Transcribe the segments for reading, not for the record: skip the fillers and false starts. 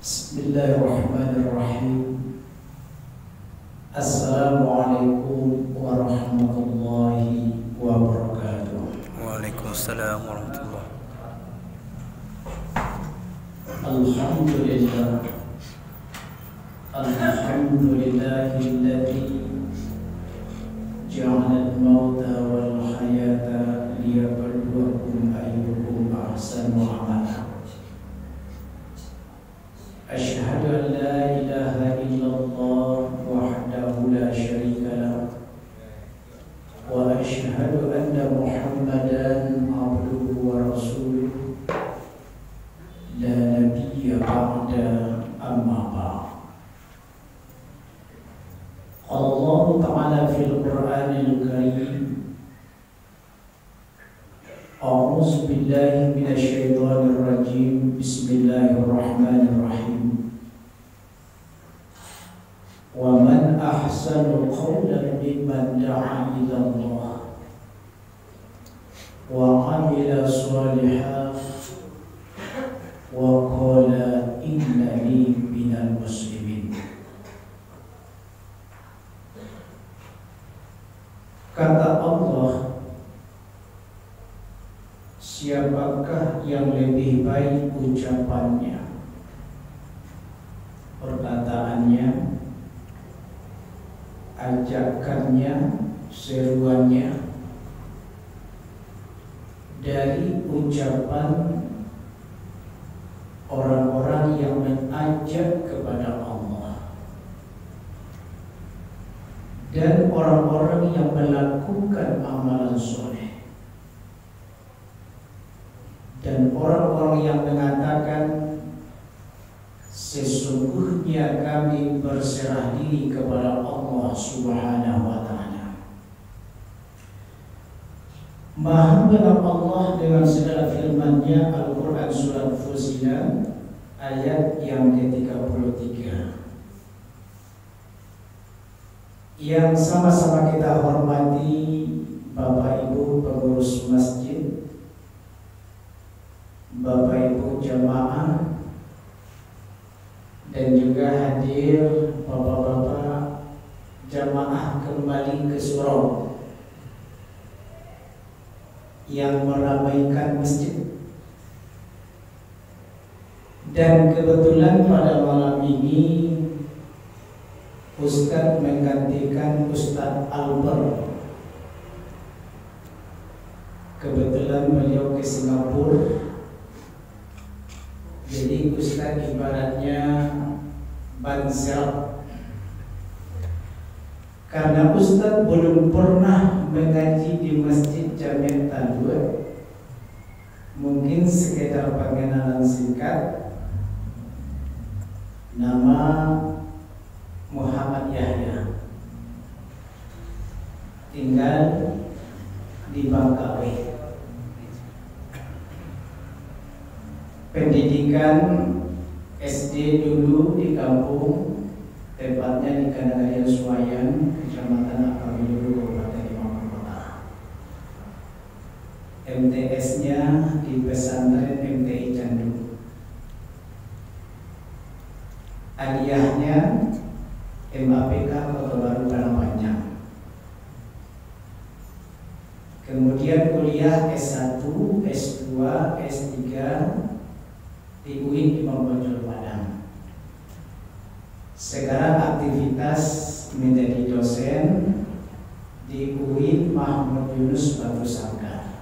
Bismillahirrahmanirrahim. Assalamualaikum warahmatullahi wabarakatuh. Waalaikumsalam warahmatullahi. Alhamdulillah. Alhamdulillahilladzi ja'ala al-mauta wal hayata liyabluwakum ayyukum ahsanu amala. Asyhadu an la ilaha illallah wahdahu la syarika lahu wa asyhadu anna Muhammadan abduhu wa rasuluhu la nabiyya ba'da amma ba'd. Allah Ta'ala fil Qur'anil Karim, a'udzu billahi minasy syaithanir rajim. Bismillahirrahmanirrahim. Wa man ahsanu qawlan mimman da'a ila Allah wa 'amila shalihan wa qala innani minal muslimin. Kata Allah, siapakah yang lebih baik ucapannya, perkataannya, ajakannya, seruannya dari ucapan orang-orang yang mengajak kepada Allah dan orang-orang yang melakukan amalan soleh dan orang-orang yang mengatakan sesungguhnya kami berserah diri kepada Allah Subhanahu wa Ta'ala. Maha benar Allah dengan segala firman-Nya, Al-Quran Surat Fussilat ayat yang ke-33, yang sama-sama kita hormati Bapak Ibu pengurus masjid, Bapak Ibu jamaah, dan juga hadir bapak-bapak jamaah kembali ke surau yang meramaikan masjid. Dan kebetulan pada malam ini Ustadz menggantikan Ustadz Albert. Kebetulan beliau ke Singapura, jadi Ustadz ibaratnya ban serep. Karena Ustadz belum pernah mengaji di Masjid Jami' Talwa, mungkin sekedar pengenalan singkat. Nama Muhammad Yahya, tinggal di Bangkawi. Pendidikan SD dulu di kampung, tepatnya di Kanagaria Suwayan, Kecamatan Akamilu, Kabupaten Imam Kota. MTS-nya di pesantren MTI Candu. Aliyahnya MAPK Kota Baru Panjang. Kemudian kuliah S1, S2, S3 di UIN Imam Bonjol Padang. Sekarang aktivitas menjadi dosen di UIN Mahmud Yunus Batu Sangkar.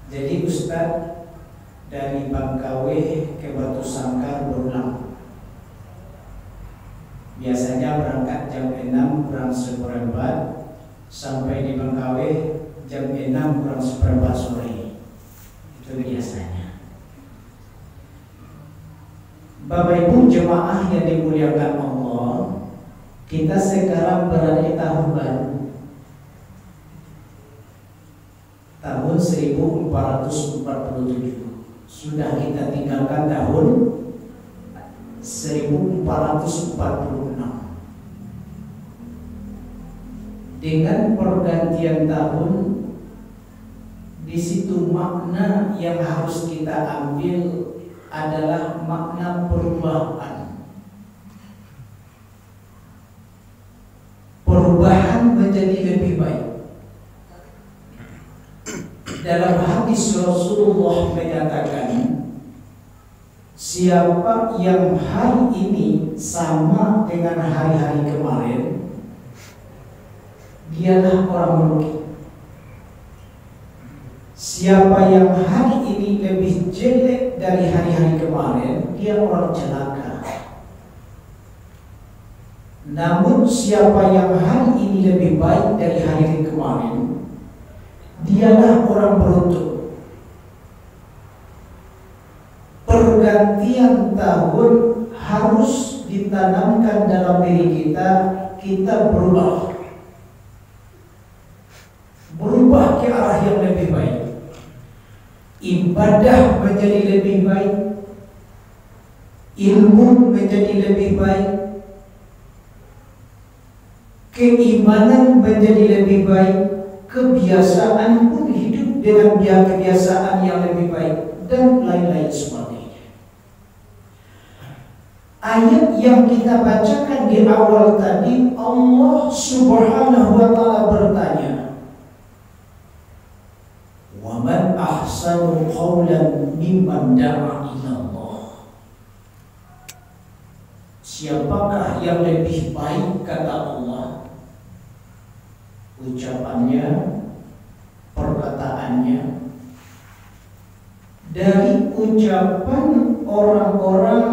Jadi Ustadz dari Bangkawi ke Batu Sangkar berulang. Biasanya berangkat jam 6 kurang seperempat, sampai di Bangkawi jam 6 kurang seperempat sore. Itu biasanya. Bapak Ibu jemaah yang dimuliakan Allah, kita sekarang berada di tahun baru, tahun 1447. Sudah kita tinggalkan tahun 1446. Dengan pergantian tahun, di situ makna yang harus kita ambil adalah makna perubahan. Perubahan menjadi lebih baik. Dalam hadis Rasulullah menyatakan, siapa yang hari ini sama dengan hari-hari kemarin, dialah orang merugi. Siapa yang hari ini lebih jelek dari hari-hari kemarin, dia orang celaka. Namun siapa yang hari ini lebih baik dari hari kemarin, dialah orang beruntung. Pergantian tahun harus ditanamkan dalam diri kita, kita berubah ke arah yang lebih baik. Ibadah menjadi lebih baik, ilmu menjadi lebih baik, keimanan menjadi lebih baik, kebiasaan pun hidup dengan kebiasaan yang lebih baik, dan lain-lain sebagainya. Ayat yang kita bacakan di awal tadi, Allah Subhanahu wa ta'ala bertanya, "Wa man ahsanu qawlan mimman da'a ila Allah." Siapakah yang lebih baik, kata Allah, ucapannya, perkataannya, dari ucapan orang-orang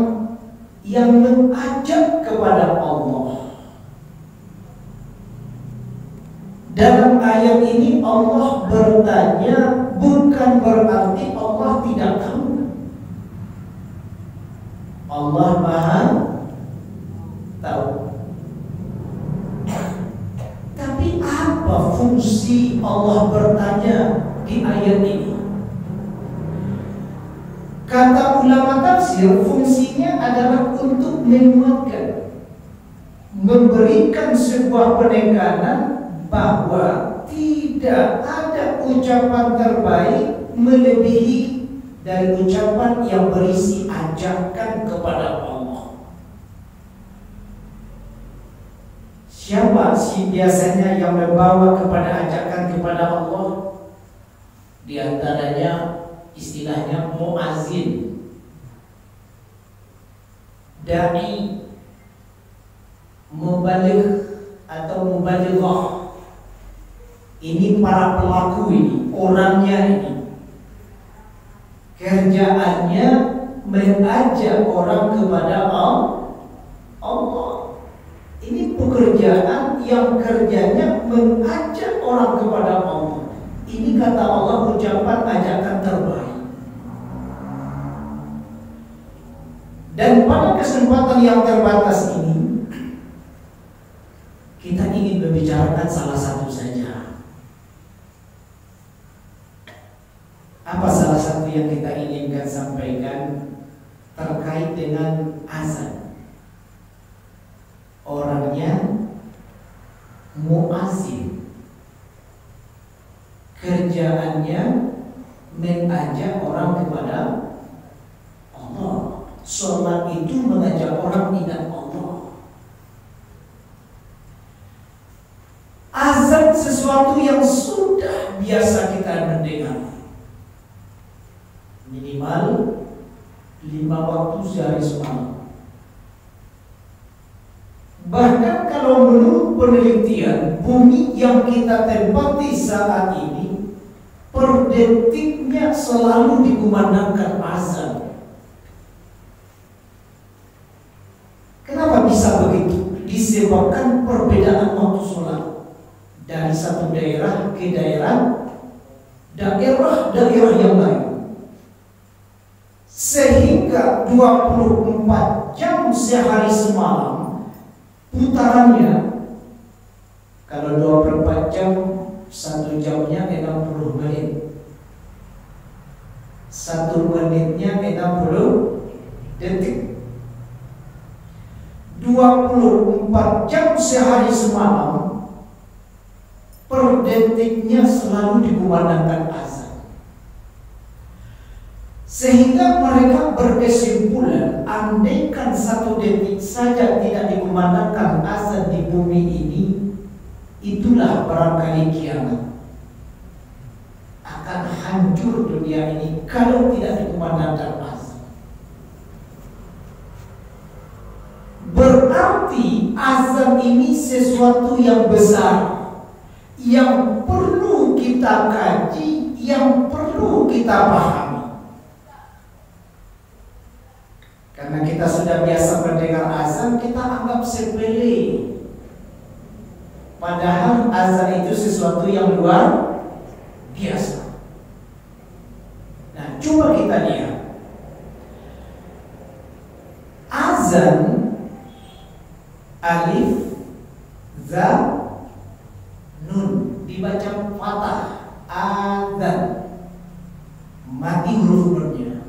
yang mengajak kepada Allah. Dalam ayat ini Allah bertanya, bukan berarti Allah tidak tahu. Allah Maha tahu. Tapi apa fungsi Allah bertanya di ayat ini? Kata ulama tafsir, fungsinya adalah untuk menguatkan, memberikan sebuah penekanan bahwa tidak ada ucapan terbaik melebihi dari ucapan yang berisi ajakan kepada Allah. Siapa sih biasanya yang membawa kepada ajakan kepada Allah? Di antaranya istilahnya muazzin, dai, mubaligh atau mubalighah. Ini para pelaku ini, orangnya ini. Kerjaannya mengajak orang kepada Allah. Ini pekerjaan yang kerjanya mengajak orang kepada Allah. Ini kata Allah ucapan ajakan terbaik. Dan pada kesempatan yang terbatas ini, kita ingin membicarakan salah satu saja. Apa salah satu yang kita inginkan sampaikan terkait dengan azan? Orangnya muazzin, kerjaannya mengajak orang kepada Allah. Sholat itu mengajak orang ingat Allah. Azan sesuatu yang sudah biasa kita mendengar. Minimal 5 waktu sehari semalam. Bahkan kalau menurut penelitian, bumi yang kita tempati saat ini, per detiknya selalu dikumandangkan azan. Kenapa bisa begitu? Disebabkan perbedaan waktu sholat dari satu daerah ke daerah yang lain. Sehingga 24 jam sehari semalam putarannya, kalau 24 jam, 1 jamnya 60 menit, 1 menitnya 60 detik. 24 jam sehari semalam, per detiknya selalu dikumandangkan azan. Sehingga mereka berkesimpulan, andaikan 1 detik saja tidak dikumandangkan azan di bumi ini, itulah barangkali kiamat. Akan hancur dunia ini kalau tidak dikumandangkan azan. Berarti azan ini sesuatu yang besar, yang perlu kita kaji, yang perlu kita pahami. Karena kita sudah biasa mendengar azan, kita anggap sepele. Padahal azan itu sesuatu yang luar biasa. Nah, coba kita lihat. Azan, alif, za, nun, dibaca fathah. Azan, mati huruf nunnya.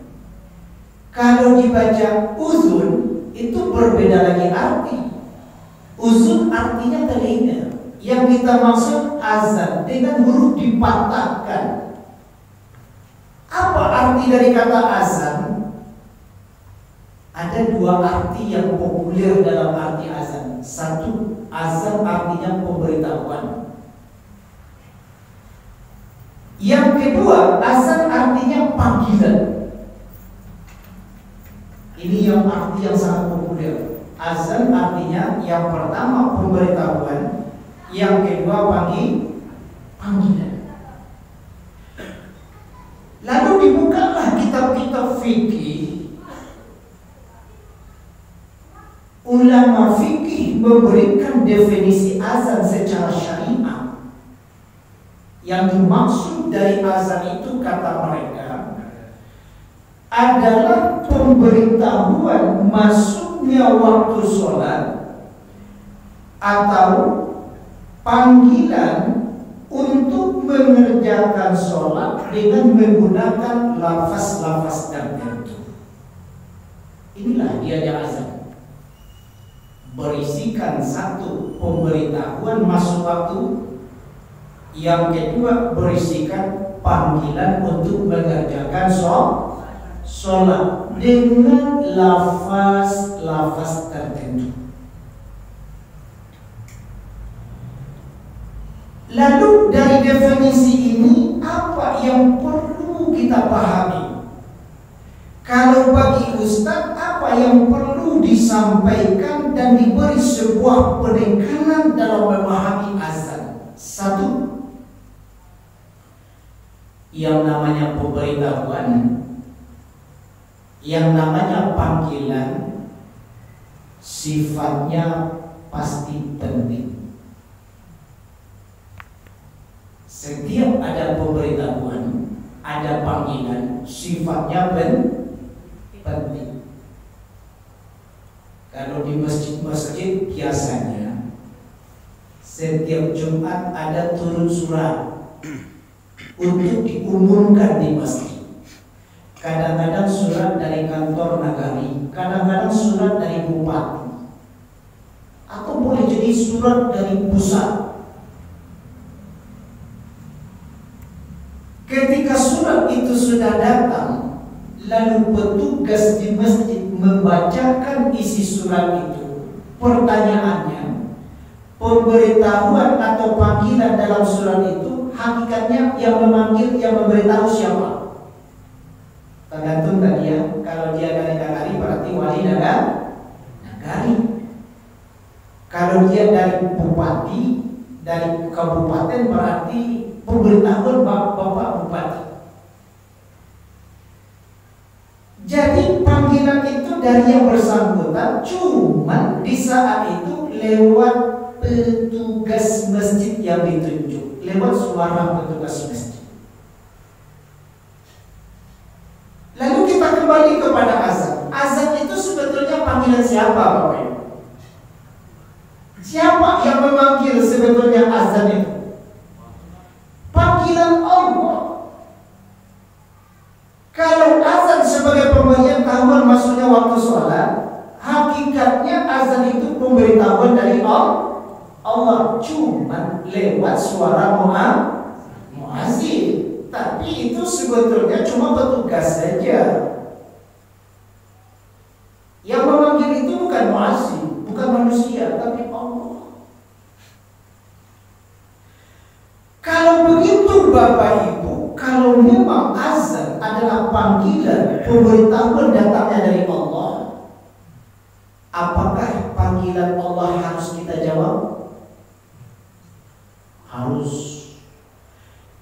Kalau dibaca uzun, itu berbeda lagi arti. Uzun artinya telinga. Yang kita maksud azan dengan huruf dipatahkan. Apa arti dari kata azan? Ada 2 arti yang populer dalam arti azan. 1, azan artinya pemberitahuan. Yang kedua, azan artinya panggilan. Ini yang arti yang sangat populer. Azan artinya yang pertama pemberitahuan, yang kedua panggilan. Lalu dibukalah kitab-kitab fikih. Ulama fikih memberikan definisi azan secara syariah. Yang dimaksud dari azan itu, kata mereka, adalah pemberitahuan masuknya waktu sholat atau panggilan untuk mengerjakan sholat dengan menggunakan lafaz-lafaz tertentu. Inilah dia azan. Berisikan 1, pemberitahuan masuk waktu. Yang kedua, berisikan panggilan untuk mengerjakan sholat dengan lafaz-lafaz tertentu. Lalu dari definisi ini, apa yang perlu kita pahami? Kalau bagi Ustadz, apa yang perlu disampaikan dan diberi sebuah penekanan dalam memahami azan? 1, yang namanya pemberitahuan, yang namanya panggilan, sifatnya pasti penting. Setiap ada pemberitahuan, ada panggilan, sifatnya penting. Kalau di masjid-masjid biasanya setiap Jumat ada turun surat untuk diumumkan di masjid. Kadang-kadang surat dari kantor nagari, kadang-kadang surat dari bupati, atau boleh jadi surat dari pusat. Ketika surat itu sudah datang, lalu petugas di masjid membacakan isi surat itu, pertanyaannya, pemberitahuan atau panggilan dalam surat itu hakikatnya yang memanggil, yang memberitahu siapa? Tergantung tadi ya. Kalau dia dari nagari berarti wali nagari. Kalau dia dari bupati, dari kabupaten berarti pemberitahuan bapak bupati. Jadi panggilan itu dari yang bersangkutan, cuman di saat itu lewat petugas masjid yang ditunjuk, lewat suara petugas masjid. Lalu kita kembali kepada azan. Azan itu sebetulnya panggilan siapa, Bapak Ibu? Siapa yang memanggil sebetulnya azan itu? Panggilan Allah. Kalau azan sebagai pemberitahuan masuknya waktu sholat, hakikatnya azan itu pemberitahuan dari Allah, cuman lewat suara muazzin. Tapi itu sebetulnya cuma petugas saja. Yang memanggil itu bukan muazzin, bukan manusia, tapi Allah. Kalau begitu Bapak Ibu, kalau memang azan adalah panggilan pemberitahuan datangnya dari Allah, apakah panggilan Allah harus kita jawab? Harus.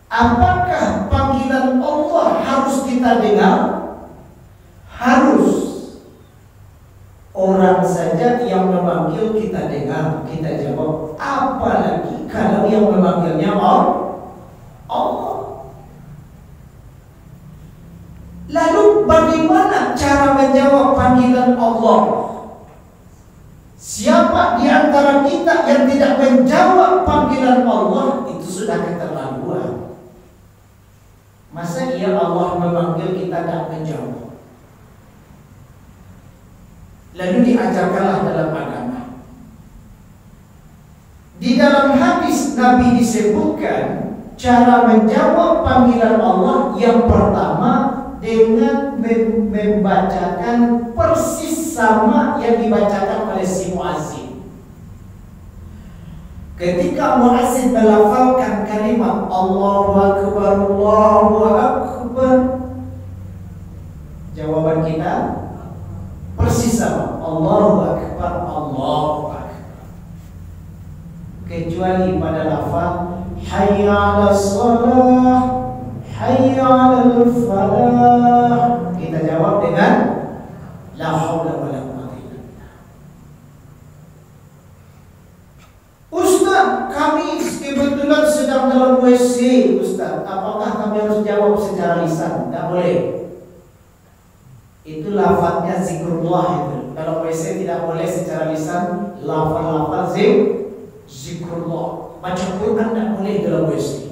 Apakah panggilan Allah harus kita dengar? Harus. Orang saja yang memanggil kita dengar, kita jawab. Apalagi kalau yang memanggilnya Allah. Lalu bagaimana cara menjawab panggilan Allah? Siapa di antara kita yang tidak menjawab panggilan Allah, itu sudah keterlaluan. Masa iya Allah memanggil kita tidak menjawab? Lalu diajarkanlah dalam agama. Di dalam hadis Nabi disebutkan cara menjawab panggilan Allah yang pertama dengan membacakan persis sama yang dibacakan oleh si muazzin. Ketika muazzin melafalkan kalimat Allahu Akbar, Allahu Akbar, jawaban kita persis sama, Allahu Akbar, Allahu Akbar. Kecuali pada lafaz Hayya 'alas shalah, Hayya 'alal falah, kita jawab dengan la haula wala quwwata illa billah. Ustaz, kami kebetulan sedang dalam WC, Ustaz. Apakah kami harus jawab secara lisan? Tidak boleh. Itu lafadznya zikrullah itu. Kalau WC tidak boleh secara lisan, lafaz zikrullah. Baca Quran tidak boleh dalam WC.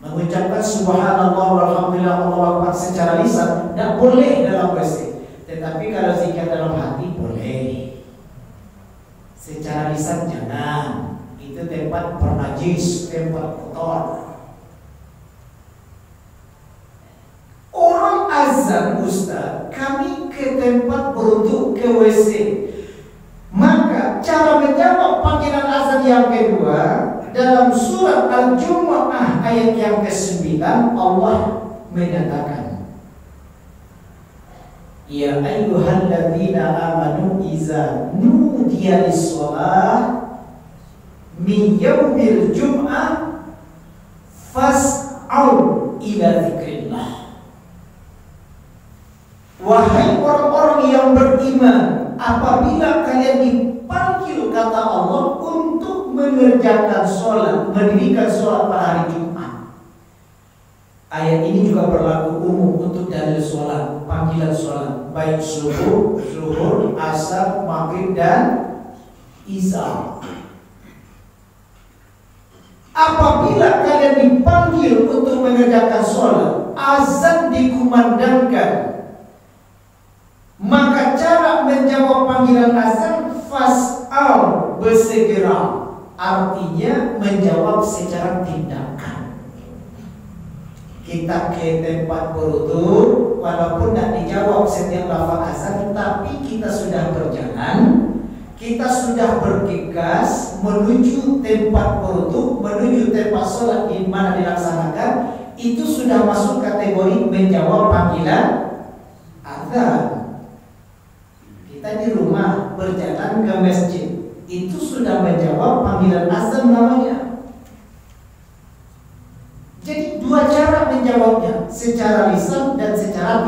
Mengucapkan subhanallah walhamdulillah Allahu akbar secara lisan tidak boleh dalam WC. Tetapi kalau zikir dalam hati boleh. Secara lisan jangan. Itu tempat bernajis, tempat kotor. Orang azan, Ustaz, kami ke tempat berwudu, ke WC. Maka cara menjawab panggilan azan yang kedua, dalam surat Al-Jumu'ah ayat yang ke-9 Allah menyatakan, Ya ayyuhalladzina amanu iza nudiya lis-shalah min yaumil jum'ah fas'au ila dzikrillah. Wahai orang-orang yang beriman, apabila kalian dipanggil kata Allah untuk mengerjakan sholat, mendirikan sholat pada hari Jumat. Ayat ini juga berlaku umum untuk dalil sholat, panggilan sholat, baik subuh, zuhur, asar, maghrib dan isya. Apabila kalian dipanggil untuk mengerjakan sholat, azan dikumandangkan, maka cara menjawab panggilan azan fas'al, bersegera, artinya menjawab secara tindakan. Kita ke tempat berwudu, walaupun tidak dijawab setiap lafaz azan, tapi kita sudah berjalan, kita sudah bergegas menuju tempat berwudu, menuju tempat sholat di mana dilaksanakan, itu sudah masuk kategori menjawab panggilan azan. Kita di rumah berjalan ke masjid, itu sudah menjawab panggilan azan namanya. Jadi dua cara menjawabnya, secara lisan dan secara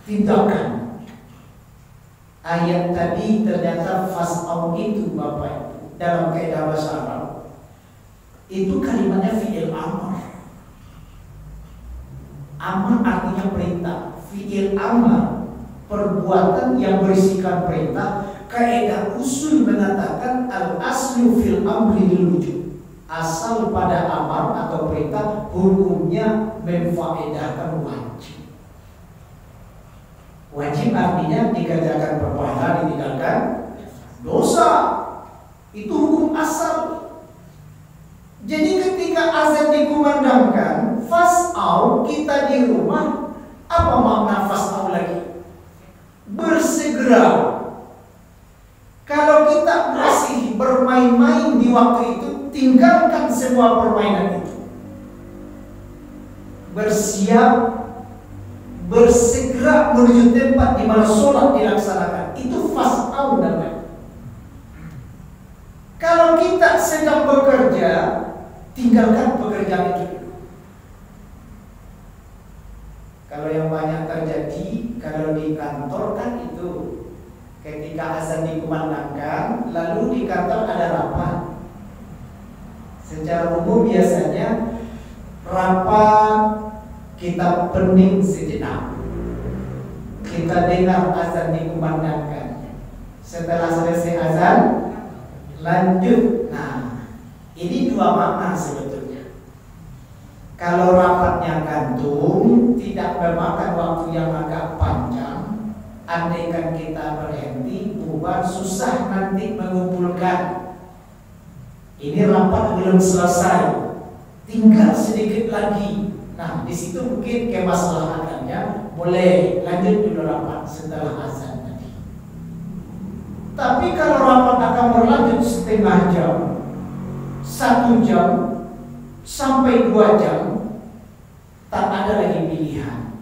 tindakan. Ayat tadi ternyata fas'au itu Bapak dalam kaidah bahasa Arab itu kalimatnya fi'il amr. Amr artinya perintah. Fi'il amr perbuatan yang berisikan perintah. Kaidah usul mengatakan al-aslu fil amri lil wujub. Asal pada amar atau perintah hukumnya memfaedahkan wajib. Wajib artinya dikerjakan perbuatan, ditinggalkan dosa. Itu hukum asal. Jadi ketika azan dikumandangkan, fas'au, kita di rumah, apa makna fas'au lagi? semua permainan itu. Bersiap, bersegera menuju tempat di mana sholat dilaksanakan. Itu fas'au namanya. Kalau kita sedang bekerja, tinggalkan pekerjaan itu. Kalau yang banyak terjadi, kalau di kantor kan itu ketika azan dikumandangkan, lalu di kantor ada rapat. Secara umum biasanya rapat kita pening sejenak. Kita dengar azan dikumandangkan. Setelah selesai azan, lanjut. Nah, ini dua makna sebetulnya. Kalau rapatnya gantung, tidak memakan waktu yang agak panjang, andaikan kita berhenti, bubar, susah nanti mengumpulkan. Ini rapat belum selesai, tinggal sedikit lagi. Nah, di situ mungkin kemaslahatannya boleh lanjut dulu rapat setelah azan tadi. Tapi kalau rapat akan berlanjut setengah jam, 1 jam, sampai 2 jam, tak ada lagi pilihan.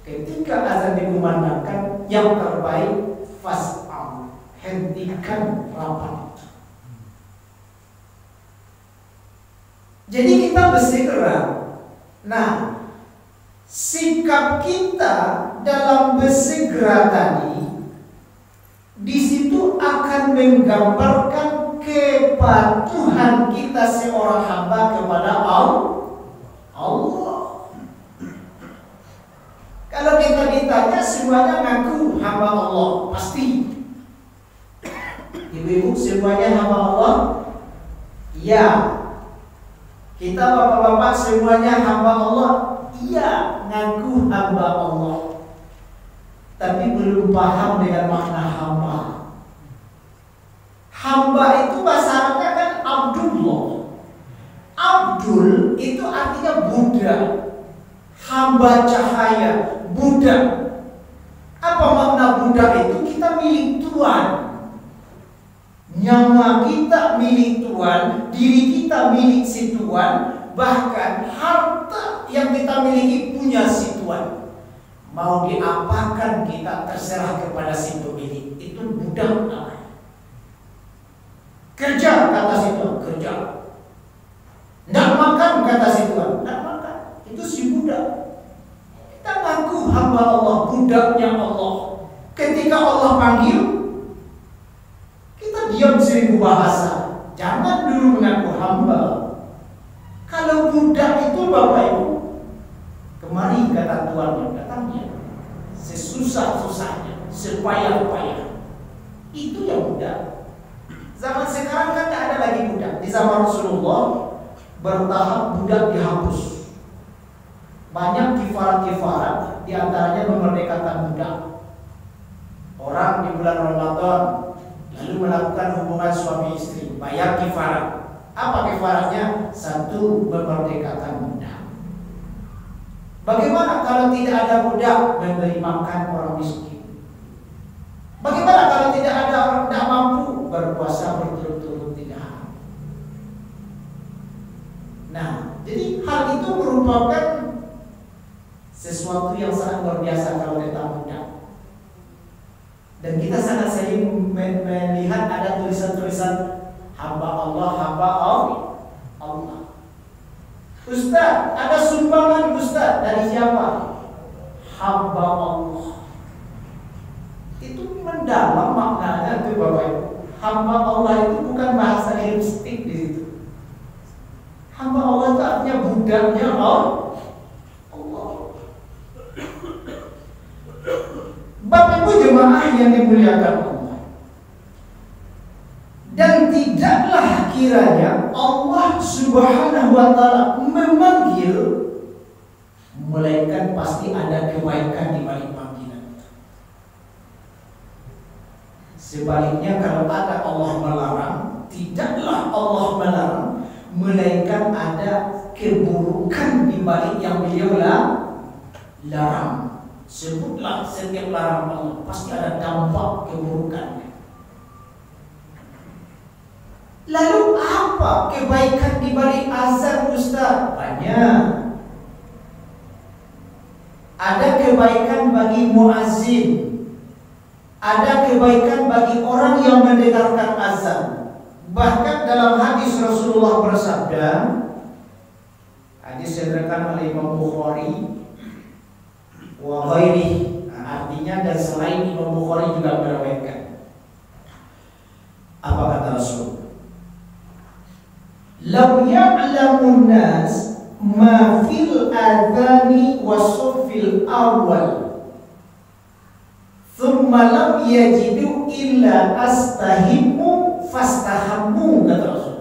Ketika azan dikumandangkan, yang terbaik fas'au, hentikan rapat. Jadi kita bersegera. Nah, sikap kita dalam bersegera tadi di situ akan menggambarkan kepatuhan kita seorang hamba kepada Allah. Kalau kita ditanya, semuanya ngaku hamba Allah, pasti. Ibu-ibu semuanya hamba Allah? Iya. Kita bapak-bapak semuanya hamba Allah? Iya, ngaku hamba Allah. Tapi belum paham dengan makna hamba. Hamba itu bahasa Arabnya kan Abdullah. Abdul itu artinya budak. Hamba cahaya, budak. Apa makna budak itu? Kita milik Tuhan. Nyawa kita milik Tuhan, diri kita milik si Tuhan, bahkan harta yang kita miliki punya si Tuhan. Mau diapakan kita terserah kepada si pemilik. Itu budak namanya. Kerja kata si Tuhan, kerja. Nggak makan kata si Tuhan, nggak makan. Itu si budak. Kita ngaku hamba Allah, budaknya Allah. Ketika Allah panggil, kita diam 1000 bahasa. Jangan dulu mengaku hamba. Kalau budak itu Bapak Ibu, kemari kata tuannya, datangnya sesusah-susahnya, sepayah-payah. Itu yang budak. Zaman sekarang kan tidak ada lagi budak. Di zaman Rasulullah bertahap budak dihapus. Banyak kifarat-kifarat, diantaranya memerdekakan budak. Orang di bulan Ramadan lalu melakukan hubungan suami istri, bayar kifarat. Apa kifaratnya? 1, memerdekakan budak. Bagaimana kalau tidak ada budak? Memberi makan orang miskin. Bagaimana kalau tidak ada orang tidak mampu? Berpuasa berturut-turut 3 hari. Nah, jadi hal itu merupakan sesuatu yang sangat luar biasa kalau tentang budak. Dan kita sangat sering melihat ada tulisan-tulisan hamba Allah, hamba Allah. Ustaz, ada sumbangan Ustaz dari siapa? Hamba Allah. Itu mendalam maknanya tuh Bapak Ibu. Hamba Allah itu bukan bahasa linguistik di situ. Hamba Allah itu artinya budaknya Allah. Bapak Ibu jemaah yang dimuliakan Allah. Dan tidaklah kiranya Allah Subhanahu wa ta'ala memanggil, melainkan pasti ada kebaikan di balik panggilan. Sebaliknya kalau ada Allah melarang, tidaklah Allah melarang, melainkan ada keburukan di balik yang beliau larang. Sebutlah setiap larangan Allah, pasti ada dampak keburukannya. Lalu apa kebaikan di balik azan, Ustaz? Banyak. Ada kebaikan bagi muazzin, ada kebaikan bagi orang yang mendengarkan azan. Bahkan dalam hadis Rasulullah bersabda, hadis yang diriwayatkan oleh Imam Bukhari wa ghairihi, artinya dan selain Imam Bukhari juga meriwayatkan. Apa kata Rasul? Lau ya'lamun nas ma fil adhani wa suffil awal thumma lam yajidu illa astahimu fastahamu, kata Rasul.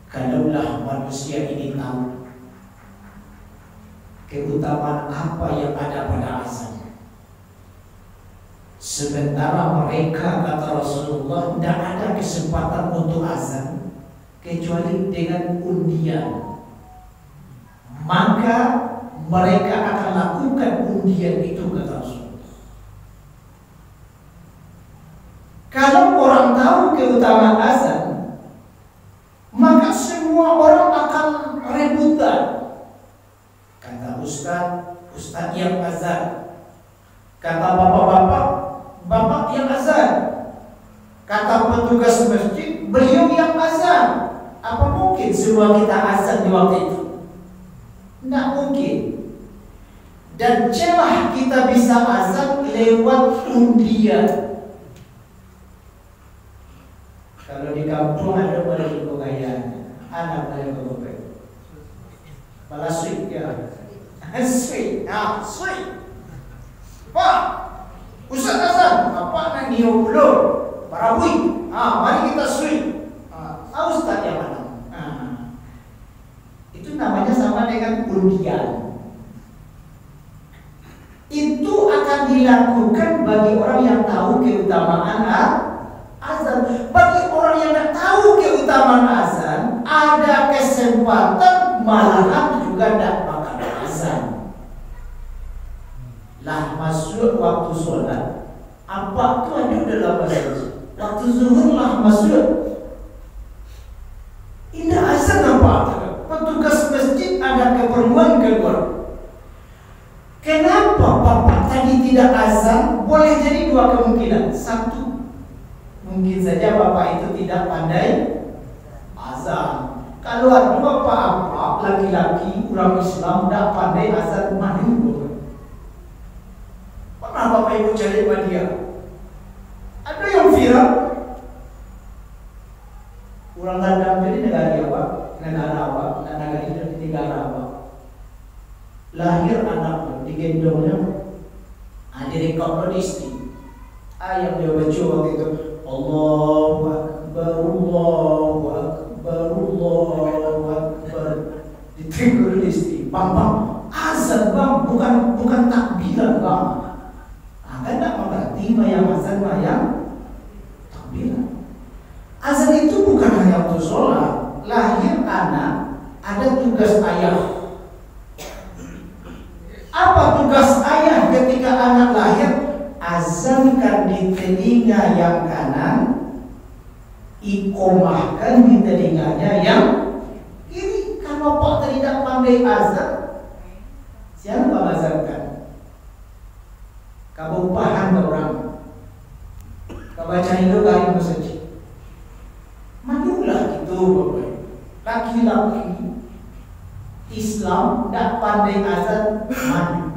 Kalaulah manusia ini tahu keutamaan apa yang ada pada azan, sementara mereka, kata Rasulullah, tidak ada kesempatan untuk azan kecuali dengan undian, maka mereka akan lakukan undian itu, kata Rasulullah. Kalau orang tahu keutamaan azan, maka semua orang akan rebutan. Kata Ustaz yang azan. Kata bapak-bapak, bapak yang azan. Kata petugas masjid, beliau yang azan. Apa mungkin semua kita azan di waktu itu? Tidak mungkin. Dan celah kita bisa azan lewat undian. Kalau di kampung ada pada kekayaan, anak dari kekayaan. Balas sweet ya, sweet, sweet. Pak, Ustaz azan, apa nak niup belum? Parawih, mari kita sweet. Ustaz yang mana? Itu namanya sama dengan undian. Itu akan dilakukan bagi orang yang tahu keutamaan azan. Bagi orang yang tidak tahu keutamaan azan, ada kesempatan malahan juga tidak makan azan. Lah masuk waktu sholat, apa itu ada dalam bahasa waktu zuhur lah masuk. Ini azan apa? Petugas masjid ada keperluan keluar. Kenapa bapak tadi tidak azan? Boleh jadi dua kemungkinan. Satu, mungkin saja bapak itu tidak pandai azan. Kalau ada bapak laki-laki orang Islam tidak pandai azan, malu. Pernah bapak ibu cari dia? Ada yang viral. Orang Landam jadi negara apa? Negara apa? Lahir anak digendongnya, direkod di istri. Yang dia baca waktu itu, Allahu Akbar, Allahu Akbar, Allahu Akbar. Ditegur di istri, bang, azan bang, bukan takbiran bang. Kan tak mengerti yang azan yang takbiran. Azan itu bukan hanya untuk sholat. Lahir anak, ada tugas ayah. Apa tugas ayah ketika anak lahir? Azankan di telinga yang kanan, iqomahkan di telinganya yang kiri. Kalau bapak tidak pandai azan, siapa azankan? Kamu paham orang? Kau baca itu kali masjid. Manulah itu bapak. Laki-laki Islam tidak pandai azan, manu.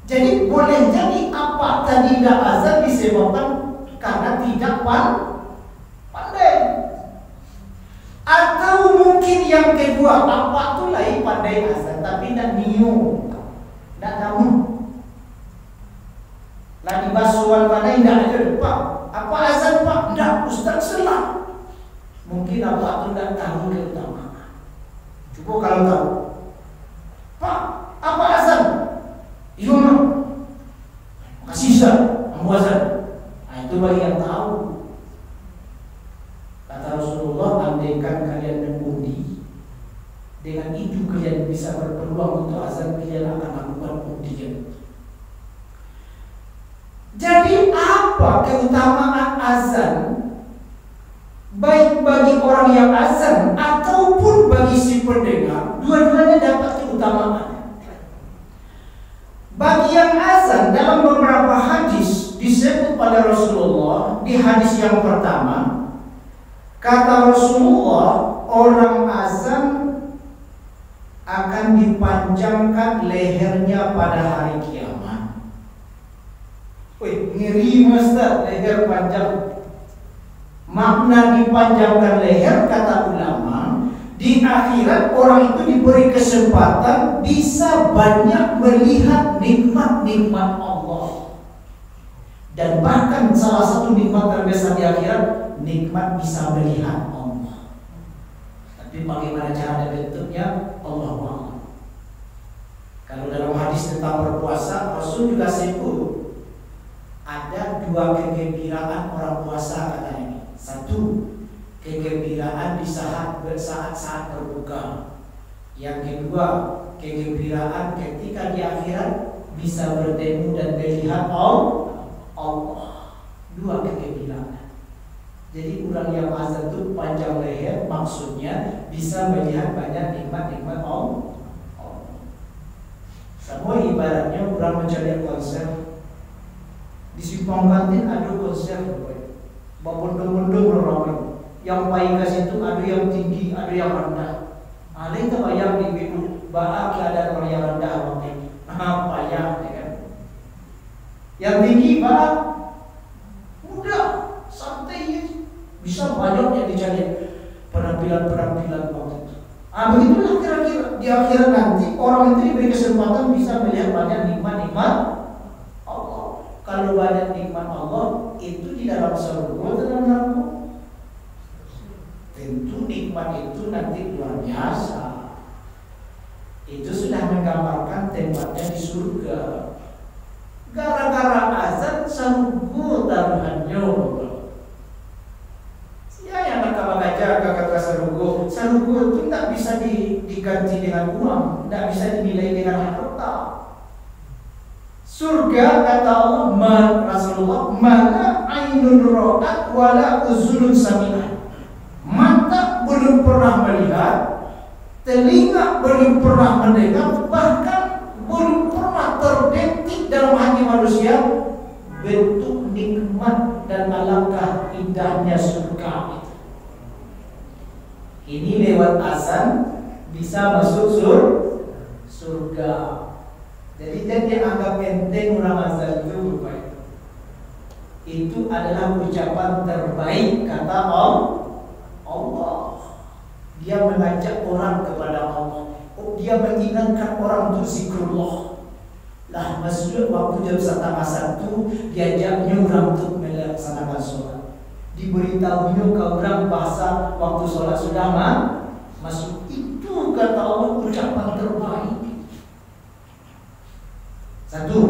Jadi boleh jadi apa tadi tidak azan disebabkan karena tidak pandai. Atau mungkin yang kedua, apa itu lain pandai azan tapi tidak niu, tidak tahu. Lagi basuhan mana tidak ada pak. Apa azan pak? Tidak, Ustaz salah. Mungkin apa itu tidak tahu keutamaan. Coba kalau tahu, pak, apa azan? Iya mak. Makasih Ustaz, kamu azan. Itu bagi yang tahu. Kata Rasulullah, andaikan kalian mengundi, dengan itu kalian bisa berpeluang untuk azan, kalian akan lakukan undian. Jadi apa apa keutamaan azan, baik bagi orang yang azan ataupun bagi si pendengar, dua-duanya dapat keutamaan. Bagi yang azan, dalam beberapa hadis disebut oleh Rasulullah. Di hadis yang pertama, kata Rasulullah, orang azan akan dipanjangkan lehernya pada hari kiamat. Wih, ngeri Ustaz, leher panjang. Makna dipanjangkan leher, kata ulama, di akhirat orang itu diberi kesempatan bisa banyak melihat nikmat-nikmat Allah. Dan bahkan salah satu nikmat terbesar di akhirat, nikmat bisa melihat Allah. Tapi bagaimana cara dan bentuknya, Allah a'lam. Kalau dalam hadis tentang berpuasa, Rasul juga sebut ada dua kegembiraan orang puasa, katanya. Satu, kegembiraan di saat berbuka. Yang kedua, kegembiraan ketika di akhirat bisa bertemu dan melihat Allah. Dua kegembiraan. Jadi orang yang azan itu panjang leher, maksudnya bisa melihat banyak nikmat-nikmat Allah. Semua ibaratnya orang mencari konser. Di simpang kantin ada konser, bondong-bondong ramai. Yang paikas itu ada yang tinggi, ada yang rendah. Ada yang bayang di bidu, bahak ada orang yang rendah, payah, ya kan? Yang tinggi bahak mudah, santai, bisa banyak yang dicari penampilan waktu itu. Begitulah kira-kira di akhirat nanti orang itu diberi kesempatan bisa melihat banyak nikmat-nikmat Allah. Kalau banyak nikmat Allah itu di dalam surga atau dalam neraka? Tentu nikmat itu nanti luar biasa. Itu sudah menggambarkan tempatnya di surga. Gara-gara azan sarugo taruhannya. Ya yang nak baca kata sarugo. Sarugo itu tidak bisa diganti dengan uang, tidak bisa dinilai dengan harta. Surga, kata Allah, Rasulullah, mana ainun ra'at wala uzunun sami'at. Mata belum pernah melihat, telinga belum pernah mendengar, bahkan belum pernah terbetik dalam hati manusia bentuk nikmat dan alangkah indahnya surga itu. Ini lewat azan bisa masuk surga. Jadi dia anggap enteng orang azan itu baik. Itu adalah ucapan terbaik, kata Allah. Dia mengajak orang kepada Allah. Dia mengingatkan orang untuk zikrullah. Lah masuk waktu jam 1:30 diajaknya orang untuk melaksanakan sholat. Diberitahunya ke orang bahasa waktu sholat sudah masuk. Itu kata Allah ucapan terbaik. Satu.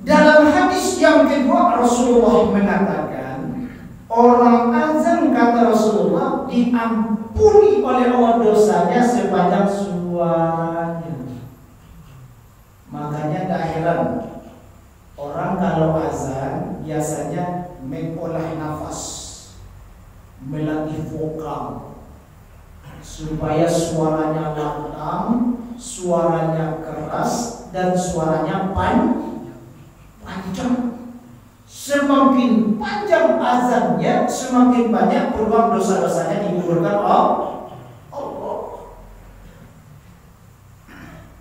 Dalam hadis yang kedua Rasulullah mengatakan, orang azan, kata Rasulullah, diampuni oleh Allah dosanya sepanjang suaranya. Makanya tak heran orang kalau azan biasanya mengolah nafas, melatih vokal supaya suaranya lantang, suaranya keras, dan suaranya panjang. Semakin panjang azannya, semakin banyak peluang dosa-dosanya digugurkan Allah.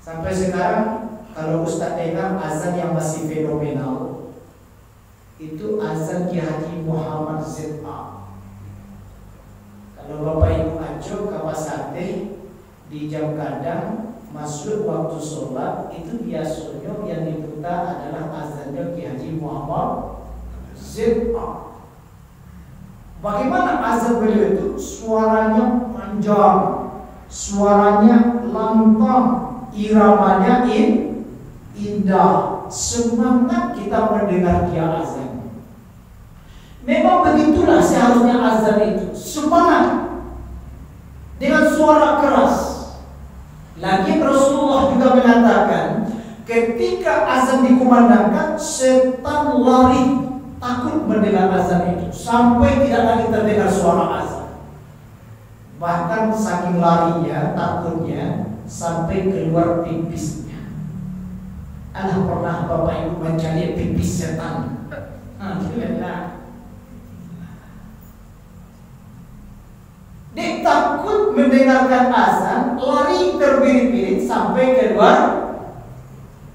Sampai sekarang kalau Ustaz dengar azan yang masih fenomenal itu azan Kiai Haji Muhammad Z.A. Kalau Bapak Ibu aco Kawasate di jam kadang masuk waktu sholat itu biasanya yang diputar adalah azannya Kiai Haji Muhammad Z.A. Bagaimana azan beliau itu? Suaranya panjang, suaranya lantang, iramanya indah. Semangat kita mendengar dia azan. Memang begitulah seharusnya azan itu, semangat dengan suara keras. Lagi Rasulullah juga mengatakan, Ketika azan dikumandangkan, setan lari, takut mendengar azan itu, sampai tidak lagi terdengar suara azan. Bahkan saking larinya, takutnya, sampai keluar pipisnya. Anak pernah Bapak Ibu mencari pipis setan? Dia takut mendengarkan azan, lari terbirit-birit sampai keluar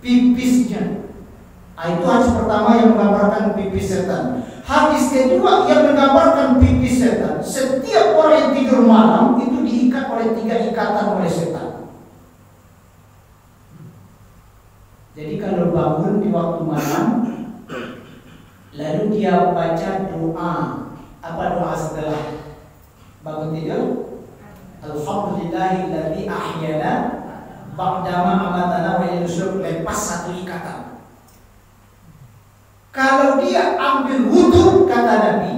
pipisnya. Itu hadis pertama yang menggambarkan pipis setan. Hadis kedua yang menggambarkan pipis setan. Setiap orang yang tidur malam itu diikat oleh 3 ikatan oleh setan. Jadi kalau bangun di waktu malam, lalu dia baca doa. Apa doa setelah bangun tidur? Alhamdulillahilladzi ahyana ba'dama amatana wa ilayhi, lepas 1 ikatan. Kalau dia ambil wudhu, kata Nabi,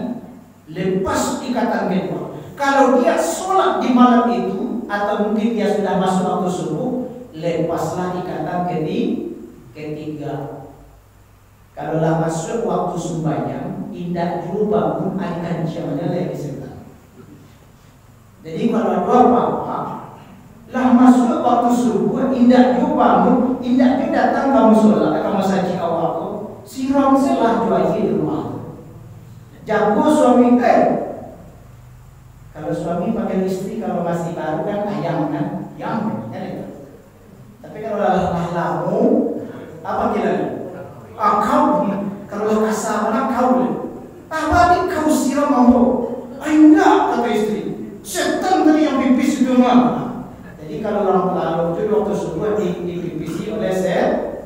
lepas ikatan kedua. Kalau dia sholat di malam itu, atau mungkin dia sudah masuk waktu subuh, lepaslah ikatan ketiga. Kalau lah masuk waktu sembahyang, tidak dulu bangun, akan jamannya lagi setan. Jadi kalau ada apa-apa, lah masuk waktu subuh, indah dulu bangun, indah dia datang kamu sholat, kamu saji awal. Siram selah jual di rumah. Jago suami kalau suami pakai istri, kalau masih baru kan ayam kan, yang tapi kalau lamu apa kira? Kau kalau kasar mana kau? Apa ni kau siram mau? Enggak, kata istri. Setan tadi yang pipis itu mah. Jadi kalau orang lalu itu waktu subuh dipipisi oleh setan.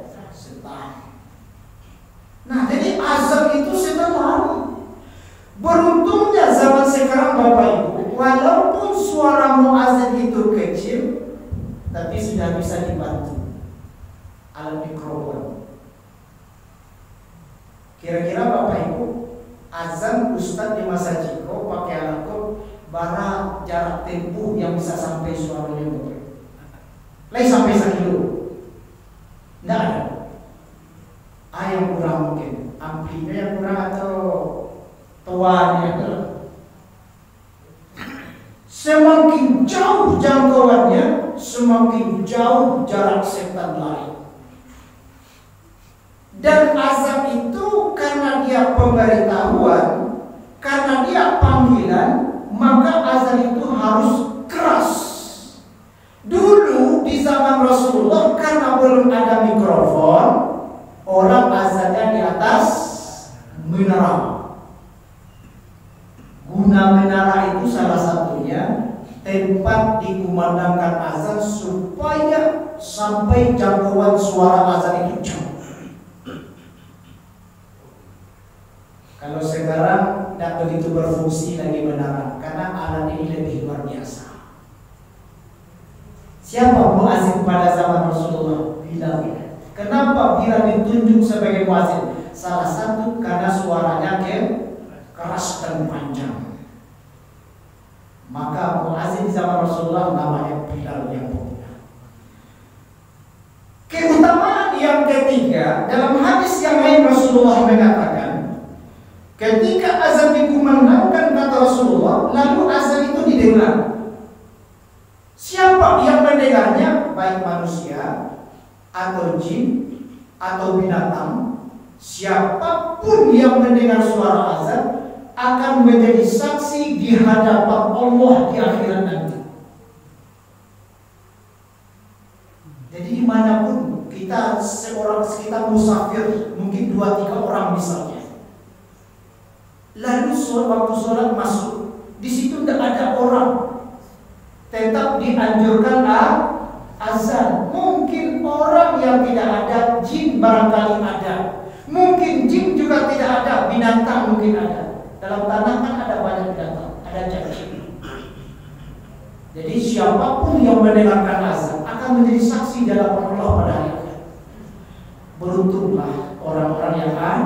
Nah, jadi azan itu setan lari. Beruntungnya zaman sekarang Bapak Ibu, walaupun suara muazin itu kecil, tapi sudah bisa dibantu alat mikrofon. Kira-kira Bapak Ibu, azan Ustadz di masa Ciko pakai alat kok bara jarak tempuh yang bisa sampai suaranya Bapak Ibu. Lain sampai 1 kilo. Tidak ada. Yang kurang mungkin, amplinya yang kurang atau tuannya. Semakin jauh jangkauannya, semakin jauh jarak setan lari. Dan azan itu karena dia pemberitahuan, karena dia panggilan, maka azan itu harus keras. Dulu di zaman Rasulullah karena belum ada mikrofon, orang azannya di atas menara. Guna menara itu salah satunya tempat dikumandangkan azan supaya sampai jangkauan suara azan itu jauh. Kalau sekarang tidak begitu berfungsi lagi menara, karena alat ini lebih luar biasa. Siapa muazin pada zaman Rasulullah? Bilal. Kenapa Bilal ditunjuk sebagai muazin? Salah satu karena suaranya keras dan panjang. Maka muazin di zaman Rasulullah namanya Bilal yang populer. Keutamaan yang ketiga, dalam hadis yang lain Rasulullah mengatakan, ketika azan dikumandangkan kata Rasulullah, lalu azan itu didengar. Siapa yang mendengarnya? Baik manusia atau jin atau binatang, siapapun yang mendengar suara azan akan menjadi saksi di hadapan Allah di akhirat nanti. Jadi dimanapun kita musafir, mungkin 2-3 orang misalnya, lalu waktu sholat masuk, di situ tidak ada orang, tetap dianjurkan azan. Mungkin orang yang tidak ada, jin barangkali ada. Mungkin jin juga tidak ada, binatang mungkin ada. Dalam tanah kan ada banyak binatang, ada cacing. Jadi siapapun yang mendengarkan azan akan menjadi saksi dalam Allah pada hari akhir. Beruntunglah orang-orang yang azan.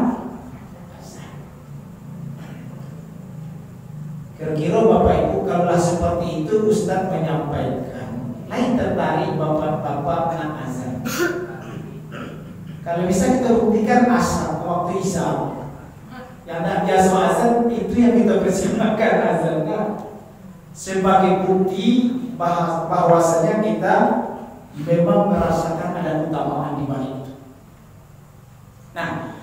Kira-kira Bapak Ibu, kalau seperti itu Ustaz menyampaikan, lain tertarik bapak-bapak anak azan. Kalau bisa kita buktikan azan waktu isya. Yang tidak biasa azan itu yang kita persilakan azannya sebagai bukti bahwasanya kita memang merasakan ada keutamaan di balik itu. Nah,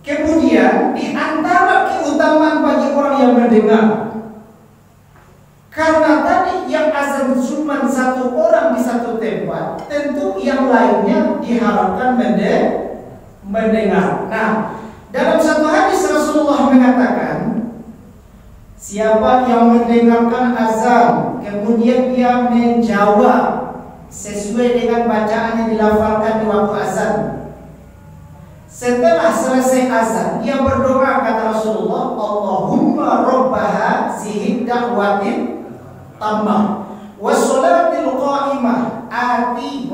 kemudian di antara keutamaan bagi orang yang mendengar, karena tadi yang azan cuma satu orang di satu tempat, tentu yang lainnya diharapkan mendengar. Nah, dalam satu hadis Rasulullah mengatakan, siapa yang mendengarkan azan kemudian dia menjawab sesuai dengan bacaan yang dilafalkan di waktu azan, setelah selesai azan dia berdoa, kata Rasulullah, Allahumma rabbaha zihid da'watin tammah wassolatil qa'imah ati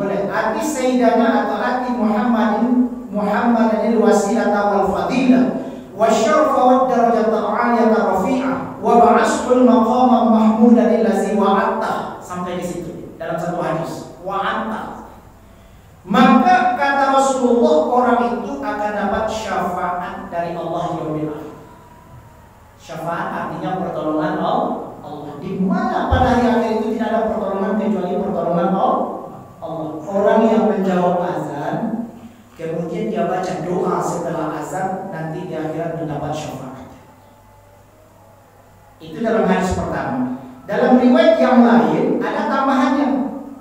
sayyidana atau ati Muhammadanil wasilata wal fadilah wasyarfa wad darajata aliyata rafi'ah wa ba'ashul maqama mahmudan allazi wa'atta. Sampai di situ dalam satu hadis, wa'atta. Maka kata Rasulullah, orang itu akan dapat syafaat dari Allah yaumil akhir. Syafaat artinya pertolongan Allah. Di mana pada hari akhir itu tidak ada pertolongan kecuali pertolongan Allah. Orang yang menjawab azan kemudian dia baca doa setelah azan, nanti di akhirat mendapat syafaat. Itu dalam hadis pertama. Dalam riwayat yang lain ada tambahannya.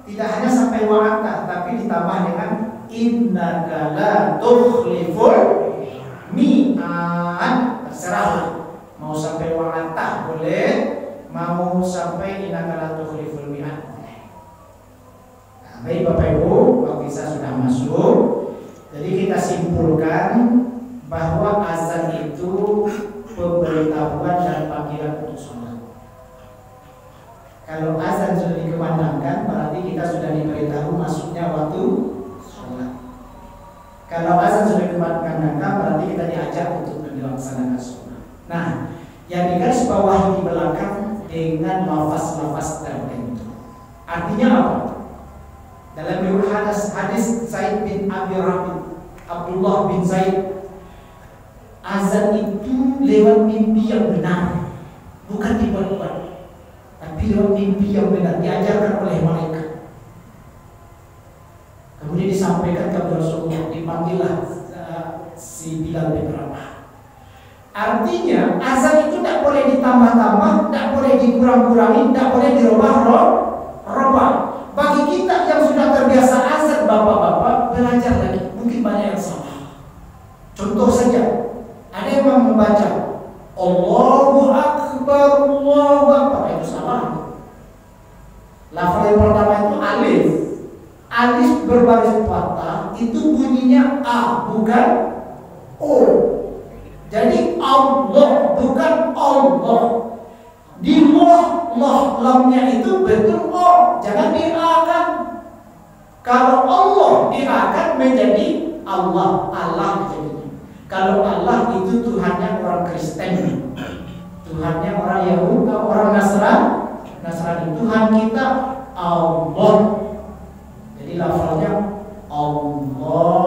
Tidak hanya sampai wa'ata, tapi ditambah dengan innaka la tukhliful mi'ad. Terserah, mau sampai wa'ata boleh, mau sampai innaka la tukhliful mi'ad boleh. Nah, baik Bapak Ibu, waktu kita sudah masuk. Jadi kita simpulkan bahwa azan itu pemberitahuan dan panggilan untuk sholat. Kalau azan sudah dikumandangkan, berarti kita sudah diberitahu masuknya waktu sholat. Kalau azan sudah dikumandangkan, berarti kita diajak untuk dilaksanakan sholat. Nah, yang digaris bawah di belakang dengan lafaz-lafaz tertentu. Artinya apa? Dalam riwayat hadis Zaid bin Abi Rabi, Abdullah bin Zaid, azan itu lewat mimpi yang benar, bukan dibuat-buat, tapi lewat mimpi yang benar, diajarkan oleh malaikat. Kemudian disampaikan kepada Rasulullah, dipanggillah si Bilal bin Rabah. Artinya azan itu tidak boleh ditambah-tambah, tidak boleh dikurang-kurangi, tidak boleh dirubah-rubah. Bagi kita yang sudah terbiasa azan, bapak-bapak, belajar lagi. Mungkin banyak yang salah. Contoh saja, ada yang membaca Allahu Akbar, Allahu Akbar, itu salah. Lafaz yang pertama itu alif. Alif berbaris patah, itu bunyinya A, bukan O. Jadi Allah, bukan Allah. Di lamnya itu betul O, jangan diakan. Kalau Allah diakan menjadi Allah, Allah menjadi. Kalau Allah itu Tuhannya orang Kristen, Tuhannya orang Yahudi, orang Nasrani. Tuhan kita Allah. Jadi lafalnya Allah